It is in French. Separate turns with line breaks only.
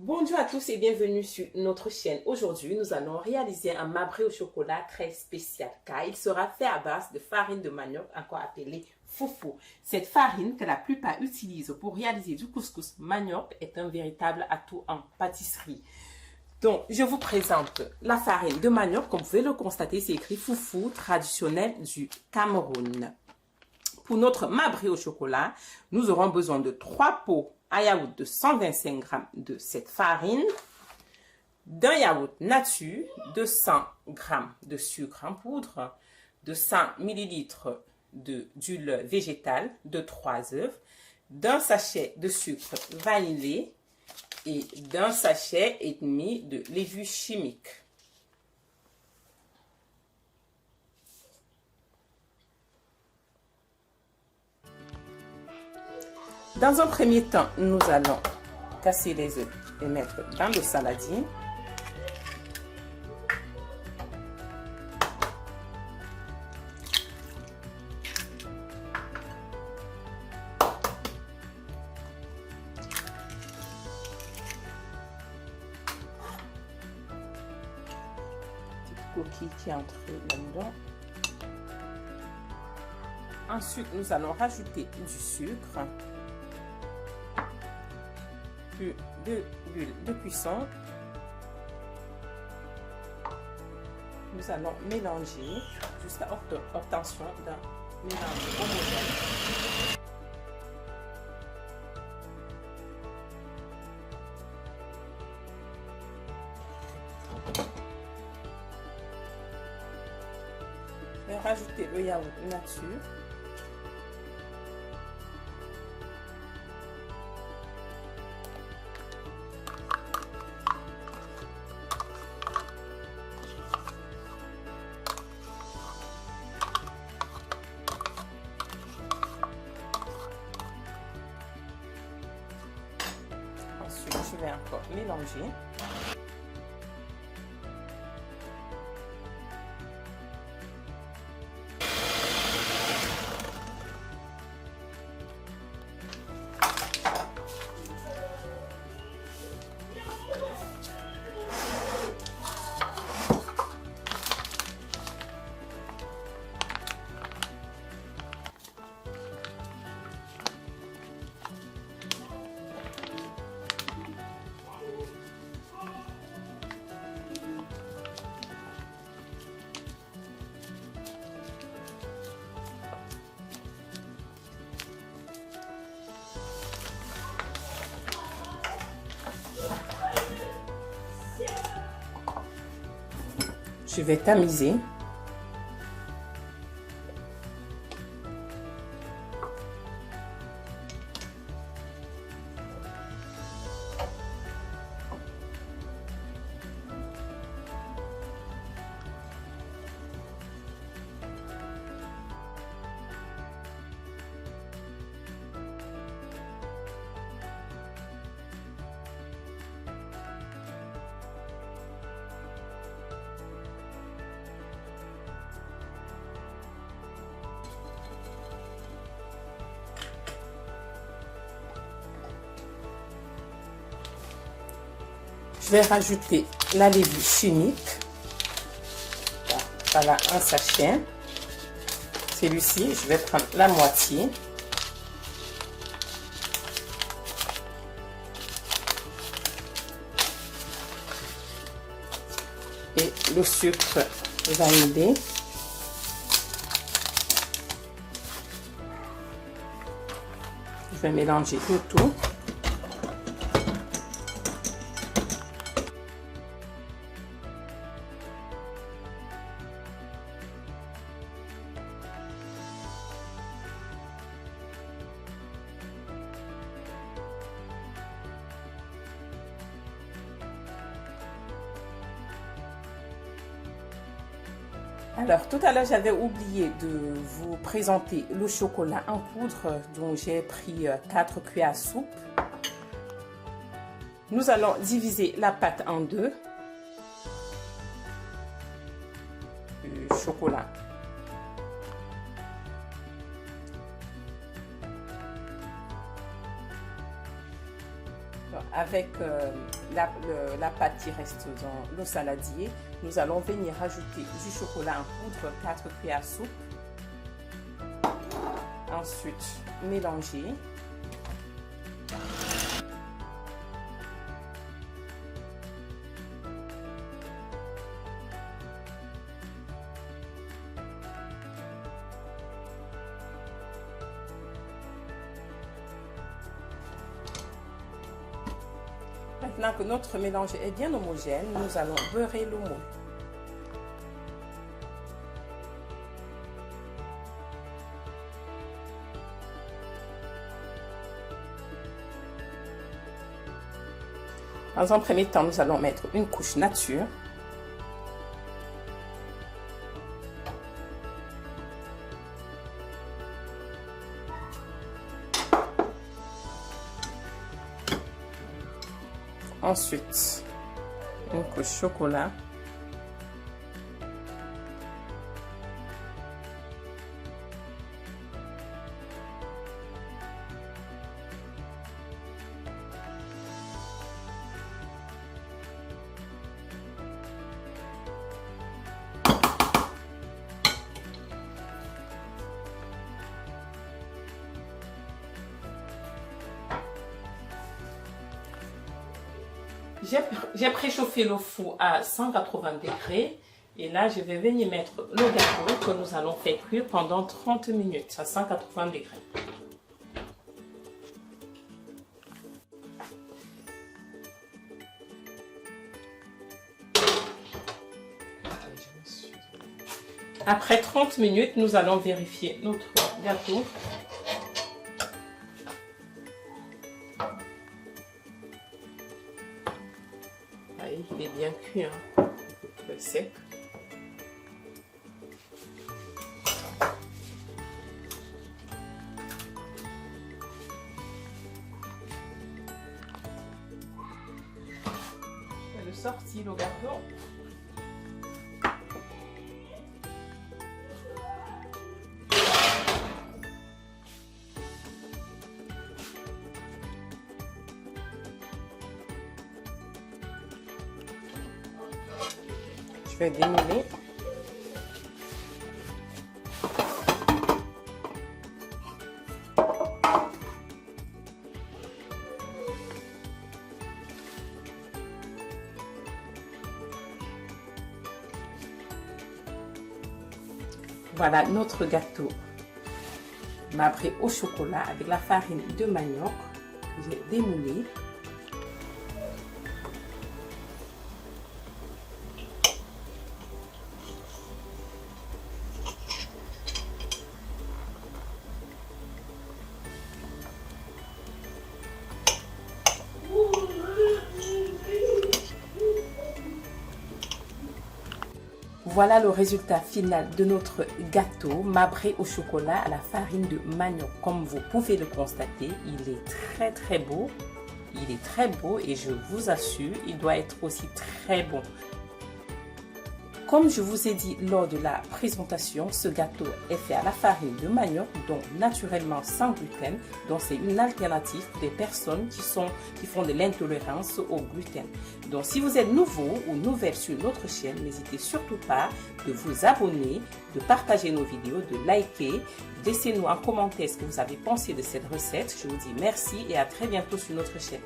Bonjour à tous et bienvenue sur notre chaîne. Aujourd'hui, nous allons réaliser un marbré au chocolat très spécial car il sera fait à base de farine de manioc, encore appelée foufou. Cette farine que la plupart utilisent pour réaliser du couscous manioc est un véritable atout en pâtisserie. Donc, je vous présente la farine de manioc. Comme vous pouvez le constater, c'est écrit foufou traditionnel du Cameroun. Pour notre marbré au chocolat, nous aurons besoin de 3 pots à yaourt de 125 g de cette farine, d'un yaourt nature, de 100 g de sucre en poudre, de 100 ml d'huile végétale, de 3 œufs, d'un sachet de sucre vanillé et d'un sachet et demi de levure chimique. Dans un premier temps, nous allons casser les œufs et mettre dans le saladier. Petite coquille qui est entrée là-dedans. Ensuite, nous allons rajouter du sucre, de l'huile de cuisson. Nous allons mélanger jusqu'à obtention d'un mélange homogène. Je vais rajouter le yaourt nature. Ensuite, je vais encore mélanger. Je vais tamiser. Je vais rajouter la levure chimique. Voilà un sachet. Celui-ci, je vais prendre la moitié. Et le sucre vanillé. Je vais mélanger le tout. Alors, tout à l'heure, j'avais oublié de vous présenter le chocolat en poudre dont j'ai pris 4 cuillères à soupe. Nous allons diviser la pâte en deux. Du chocolat. Avec la pâte qui reste dans le saladier, nous allons venir ajouter du chocolat en poudre, 4 cuillères à soupe. Ensuite, mélanger. Maintenant que notre mélange est bien homogène, nous allons beurrer le moule. Dans un premier temps, nous allons mettre une couche nature. Ensuite, une couche chocolat. J'ai préchauffé le four à 180 degrés et là je vais venir mettre le gâteau que nous allons faire cuire pendant 30 minutes à 180 degrés. Après 30 minutes, nous allons vérifier notre gâteau. Il est bien cuit, hein, un peu sec. Je vais le sortir, le gâteau. Je vais démêler. Voilà notre gâteau marbré au chocolat avec la farine de manioc que j'ai démoulé. Voilà le résultat final de notre gâteau marbré au chocolat à la farine de manioc. Comme vous pouvez le constater, il est très beau. Il est très beau et je vous assure, il doit être aussi très bon. Comme je vous ai dit lors de la présentation, ce gâteau est fait à la farine de manioc, donc naturellement sans gluten. Donc c'est une alternative pour des personnes qui font de l'intolérance au gluten. Donc si vous êtes nouveau ou nouvelle sur notre chaîne, n'hésitez surtout pas de vous abonner, de partager nos vidéos, de liker. Laissez-nous en commentaire ce que vous avez pensé de cette recette. Je vous dis merci et à très bientôt sur notre chaîne.